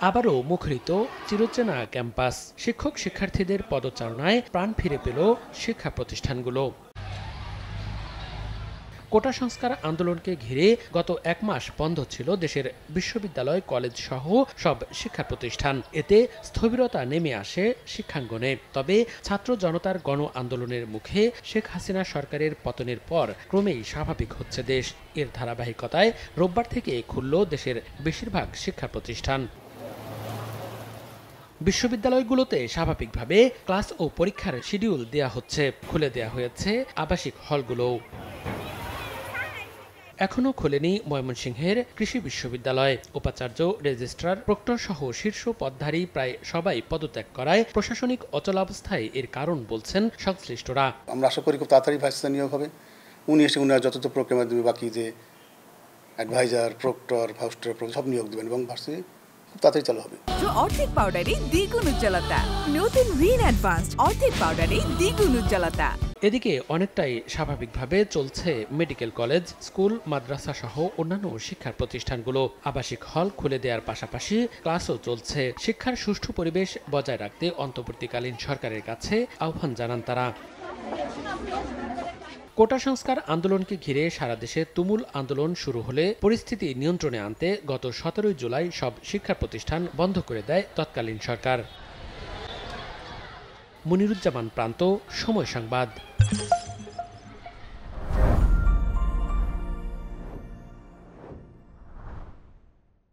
আবারও মুখরিত চিরচেনা ক্যাম্পাস। শিক্ষক শিক্ষার্থীদের পদচারণায় প্রাণ ফিরে পেল শিক্ষা প্রতিষ্ঠানগুলো। কোটা সংস্কার আন্দোলনকে ঘিরে গত এক মাস বন্ধ ছিল দেশের বিশ্ববিদ্যালয়, কলেজ সহ সব শিক্ষা প্রতিষ্ঠান। এতে স্থবিরতা নেমে আসে শিক্ষাঙ্গনে। তবে ছাত্র জনতার গণ আন্দোলনের মুখে শেখ হাসিনা সরকারের পতনের পর ক্রমেই স্বাভাবিক হচ্ছে দেশ। এর ধারাবাহিকতায় রোববার থেকে খুলল দেশের বেশিরভাগ শিক্ষা প্রতিষ্ঠান। বিশ্ববিদ্যালয়গুলোতে স্বাভাবিকভাবে ক্লাস ও পরীক্ষার শিডিউল দেয়া হচ্ছে। খুলে দেয়া হয়েছে আবাসিক হলগুলোও। এখনও খোলেনি ময়মনসিংহের কৃষি বিশ্ববিদ্যালয়। উপাচার্য, রেজিস্ট্রার, প্রক্টর সহ শীর্ষ পদধারী প্রায় সবাই পদত্যাগ করায় প্রশাসনিক অচলাবস্থায় এর কারণ বলছেন সংশ্লিষ্টরা। আমরা আশা করি খুব তাড়াতাড়ি ভাইস চ্যান্সেলর নিয়োগ হবে। উনি এসে উনার যত প্রক্রিয়ার মাধ্যমে বাকি যে অ্যাডভাইজার, প্রক্টর, ফাউস্টার সব নিয়োগ দেবেন এবং ভার্সিটি খুব তাড়াতাড়ি চালু হবে। অর্ধেক পাউডারে দ্বিগুণ উজ্জ্বলতা। নতুন রিন অ্যাডভান্সড অর্ধেক পাউডারে দ্বিগুণ উজ্জ্বলতা। এদিকে অনেকটাই স্বাভাবিকভাবে চলছে মেডিকেল কলেজ, স্কুল, মাদ্রাসা সহ অন্যান্য শিক্ষার প্রতিষ্ঠানগুলো। আবাসিক হল খুলে দেওয়ার পাশাপাশি ক্লাসও চলছে। শিক্ষার সুষ্ঠু পরিবেশ বজায় রাখতে অন্তর্বর্তীকালীন সরকারের কাছে আহ্বান জানান তারা। কোটা সংস্কার আন্দোলনকে ঘিরে সারা দেশে তুমুল আন্দোলন শুরু হলে পরিস্থিতি নিয়ন্ত্রণে আনতে গত 17 জুলাই সব শিক্ষা প্রতিষ্ঠান বন্ধ করে দেয় তৎকালীন সরকার। মনিরুজ্জামান প্রান্ত, সময় সংবাদ।